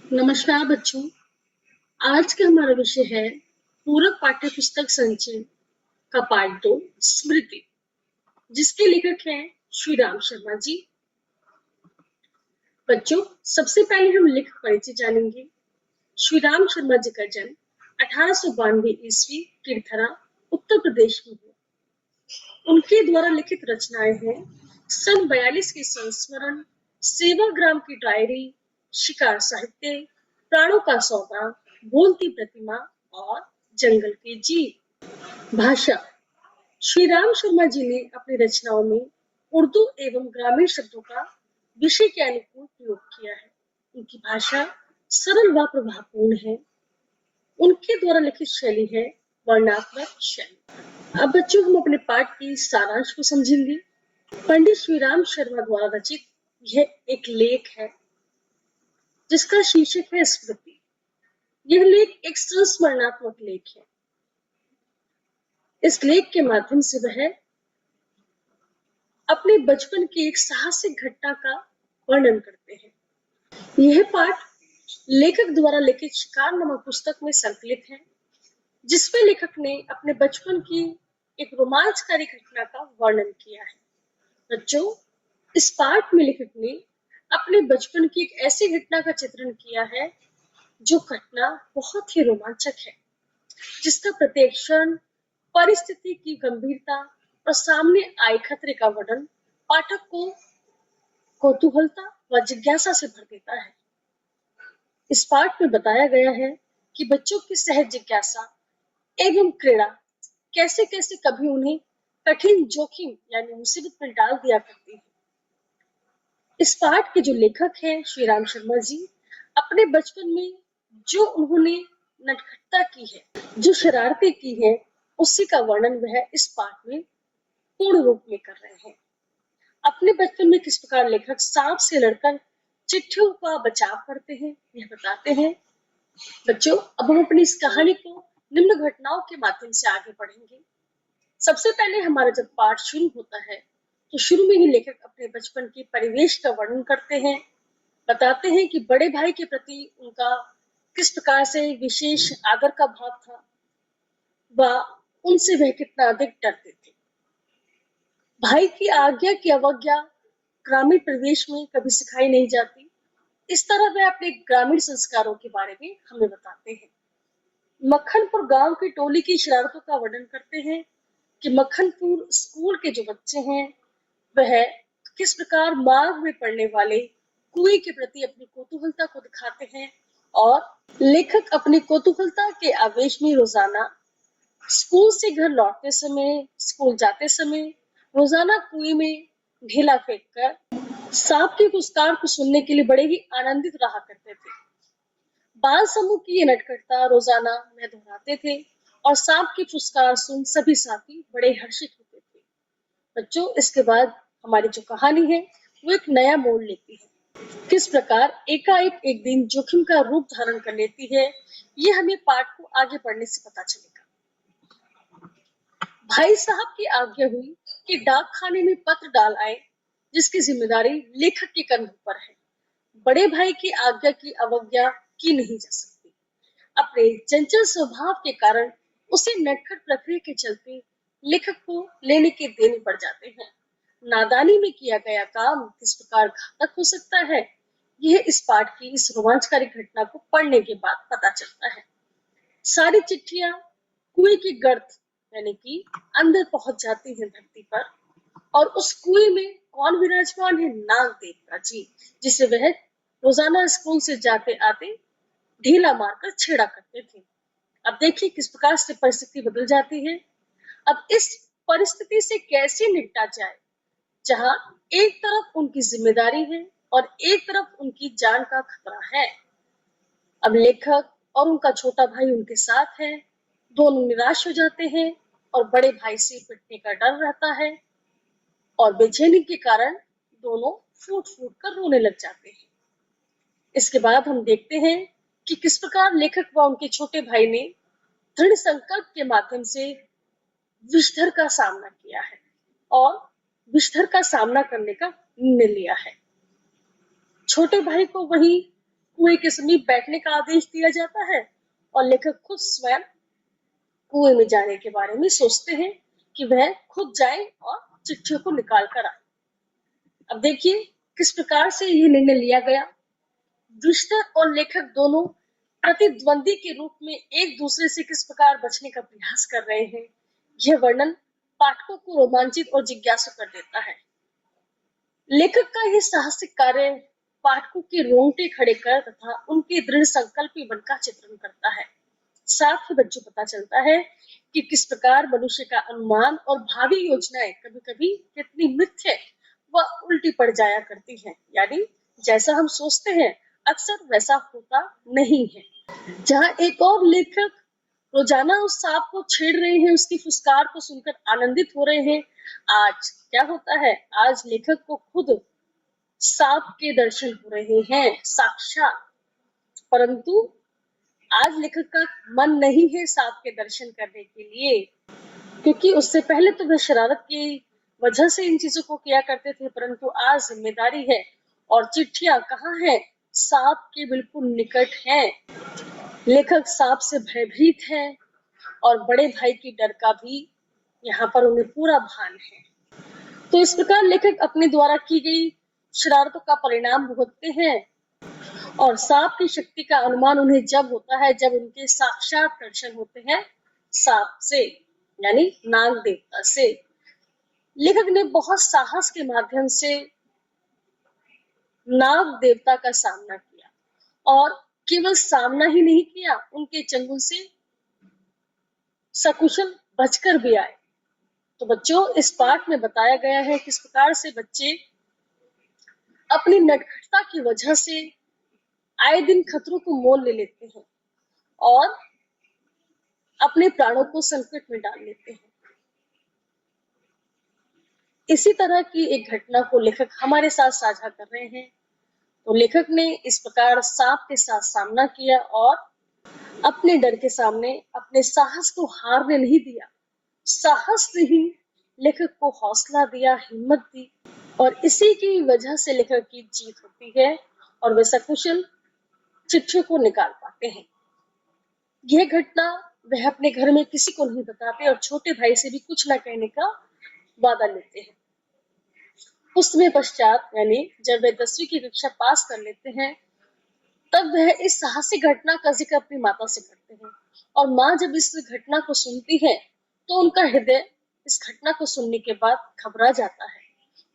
नमस्कार बच्चों। आज का हमारा विषय है पूरक पाठ्य पुस्तक संचय का पाठ 2 स्मृति, जिसके लेखक हैं श्री राम शर्मा जी। बच्चों, सबसे पहले हम लेखक परिचय जानेंगे। श्री राम शर्मा जी का जन्म 1892 ईस्वी किरथरा, उत्तर प्रदेश में हुआ। उनके द्वारा लिखित रचनाएं हैं सन 42 के संस्मरण, सेवाग्राम की डायरी, शिकार साहित्य, प्राणों का सौदा, बोलती प्रतिमा और जंगल के जीव। भाषा। श्री राम शर्मा जी ने अपनी रचनाओं में उर्दू एवं ग्रामीण शब्दों का विषय के अनुकूल प्रयोग किया है। उनकी भाषा सरल व प्रभावपूर्ण है। उनके द्वारा लिखित शैली है वर्णनात्मक शैली। अब बच्चों, हम अपने पाठ की सारांश को समझेंगे। पंडित श्री राम शर्मा द्वारा रचित यह एक लेख है जिसका शीर्षक है स्मृति। यह लेख एक संस्मरणात्मक लेख है। इस लेख के माध्यम से वह अपने बचपन की एक साहसिक घटना का वर्णन करते हैं। यह पाठ लेखक द्वारा लिखित शिकार नामक पुस्तक में संकलित है, जिसमें लेखक ने अपने बचपन की एक रोमांचकारी घटना का वर्णन किया है। बच्चों, इस पाठ में लेखक ने अपने बचपन की एक ऐसी घटना का चित्रण किया है जो घटना बहुत ही रोमांचक है, जिसका प्रत्येक क्षण, परिस्थिति की गंभीरता और सामने आए खतरे का वर्णन पाठक को कौतूहलता व जिज्ञासा से भर देता है। इस पाठ में बताया गया है कि बच्चों की सहज जिज्ञासा एवं क्रीड़ा कैसे कैसे कभी उन्हें कठिन जोखिम यानी मुसीबत में डाल दिया करती है। इस पाठ के जो लेखक हैं श्री राम शर्मा जी, अपने बचपन में जो उन्होंने नटखटता की है, जो शरारतें की है, उसी का वर्णन वह इस पाठ में पूर्ण रूप में कर रहे हैं। अपने बचपन में किस प्रकार लेखक सांप से लड़कर चिट्ठियों का बचाव करते हैं, यह बताते हैं। बच्चों, अब हम अपनी इस कहानी को निम्न घटनाओं के माध्यम से आगे बढ़ेंगे। सबसे पहले हमारा जब पाठ शुरू होता है तो शुरू में ही लेखक अपने बचपन के परिवेश का वर्णन करते हैं। बताते हैं कि बड़े भाई के प्रति उनका किस प्रकार से विशेष आदर का भाव था व उनसे वह कितना अधिक डरते थे। भाई की आज्ञा की अवज्ञा ग्रामीण परिवेश में कभी सिखाई नहीं जाती। इस तरह वह अपने ग्रामीण संस्कारों के बारे में हमें बताते हैं। मक्खनपुर गांव की टोली की शरारतों का वर्णन करते हैं कि मक्खनपुर स्कूल के जो बच्चे हैं वह किस प्रकार मार्ग में पड़ने वाले कुएं के प्रति अपनी कौतूहलता को दिखाते हैं, और लेखक अपनी कौतूहलता के आवेश में रोजाना स्कूल से घर लौटते समय, स्कूल जाते समय रोजाना कुएं में ढेला फेंककर सांप की फुसकार को सुनने के लिए बड़े ही आनंदित रहा करते थे। बाल समूह की ये नटखटता रोजाना वह दोहराते थे और सांप की फुसकार सुन सभी साथी बड़े हर्षित होते थे। बच्चों, इसके बाद हमारी जो कहानी है वो एक नया मोड़ लेती है। किस प्रकार एकाएक एक दिन जोखिम का रूप धारण कर लेती है, ये हमें पाठ को आगे पढ़ने से पता चलेगा। भाई साहब की आज्ञा हुई कि डाक खाने में पत्र डाल आए, जिसकी जिम्मेदारी लेखक के कंधों पर है। बड़े भाई की आज्ञा की अवज्ञा की नहीं जा सकती। अपने चंचल स्वभाव के कारण उसे नटखट प्रक्रिया के चलते लेखक को लेने के देने पड़ जाते हैं। नादानी में किया गया काम किस प्रकार घातक हो सकता है, यह इस पाठ की इस रोमांचकारी घटना को पढ़ने के बाद पता चलता है। सारी चिट्ठियां कुएं की गर्त यानी कि अंदर पहुंच जाती है धरती पर, और उस कुएं में कौन विराजमान है? नाग देवता जी, जिसे वह रोजाना स्कूल से जाते आते ढीला मारकर छेड़ा करते थे। अब देखिए किस प्रकार से परिस्थिति बदल जाती है। अब इस परिस्थिति से कैसे निपटा जाए, जहां एक तरफ उनकी जिम्मेदारी है और एक तरफ उनकी जान का खतरा है। अब लेखक और उनका छोटा भाई उनके साथ है। दोनों निराश हो जाते हैं और बड़े भाई से पिटने का डर रहता है, और बेचैनी के कारण दोनों फूट फूट कर रोने लग जाते हैं। इसके बाद हम देखते हैं कि किस प्रकार लेखक व उनके छोटे भाई ने दृढ़ संकल्प के माध्यम से विषधर का सामना किया है और विषधर का सामना करने का निर्णय लिया है। छोटे भाई को वही कुएं के समीप बैठने का आदेश दिया जाता है और लेखक खुद स्वयं कुएं में जाने के बारे में सोचते हैं कि वह खुद जाए और चिट्ठियों को निकाल कर आए। अब देखिए किस प्रकार से ये निर्णय लिया गया। दुष्टर और लेखक दोनों प्रतिद्वंदी के रूप में एक दूसरे से किस प्रकार बचने का प्रयास कर रहे हैं, यह वर्णन पाठकों को रोमांचित और जिज्ञासु कर देता है। लेखक का यह साहसिक कार्य पाठकों के रोंगटे खड़े कर तथा उनके दृढ़ संकल्पी मन का चित्रण करता है। साथ ही बच्चों पता चलता है कि किस प्रकार मनुष्य का अनुमान और भावी योजनाएं कभी-कभी कितनी मिथ्य व उल्टी पड़ जाया करती हैं। यानी जैसा हम सोचते हैं अक्सर वैसा होता नहीं है। जहाँ एक और लेखक रोजाना उस सांप को छेड़ रहे हैं, उसकी फुसकार को सुनकर आनंदित हो रहे हैं, आज क्या होता है, आज लेखक को खुद सांप के दर्शन हो रहे हैं साक्षात। परंतु आज लेखक का मन नहीं है सांप के दर्शन करने के लिए, क्योंकि उससे पहले तो वह शरारत की वजह से इन चीजों को किया करते थे, परंतु आज जिम्मेदारी है और चिट्ठियां कहाँ है, सांप के बिल्कुल निकट है। लेखक सांप से भयभीत है और बड़े भाई की डर का भी यहाँ पर उन्हें पूरा भान है। तो इस प्रकार लेखक अपने द्वारा की गई शरारतों का परिणाम भुगतते हैं और सांप की शक्ति का अनुमान उन्हें जब होता है जब उनके साक्षात दर्शन होते हैं सांप से, यानी नाग देवता से। लेखक ने बहुत साहस के माध्यम से नाग देवता का सामना किया और केवल सामना ही नहीं किया, उनके चंगुल से सकुशल बचकर भी आए। तो बच्चों इस पाठ में बताया गया है किस प्रकार से बच्चे अपनी नटखटता की वजह से आए दिन खतरों को मोल ले लेते हैं और अपने प्राणों को संकट में डाल लेते हैं। इसी तरह की एक घटना को लेखक हमारे साथ साझा कर रहे हैं। तो लेखक ने इस प्रकार सांप के साथ सामना किया और अपने डर के सामने अपने साहस को हारने नहीं दिया। साहस से ही लेखक को हौसला दिया, हिम्मत दी और इसी की वजह से लेखक की जीत होती है और वे सकुशल चिट्ठियों को निकाल पाते हैं। यह घटना वह अपने घर में किसी को नहीं बताते और छोटे भाई से भी कुछ न कहने का वादा लेते हैं। उस समय पश्चात यानी जब वे 10वीं की कक्षा पास कर लेते हैं तब वह इस साहसिक घटना का जिक्र अपनी माता से करते हैं और माँ जब इस घटना को सुनती है तो उनका हृदय इस घटना को सुनने के बाद घबरा जाता है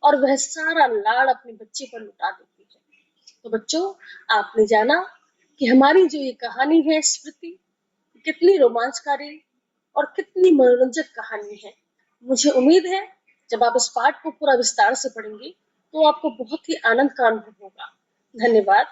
और वह सारा लाड़ अपने बच्चे पर लुटा देती है। तो बच्चों आपने जाना कि हमारी जो ये कहानी है स्मृति कितनी रोमांचकारी और कितनी मनोरंजक कहानी है। मुझे उम्मीद है जब आप इस पाठ को पूरा विस्तार से पढ़ेंगे तो आपको बहुत ही आनंद का अनुभव होगा। धन्यवाद।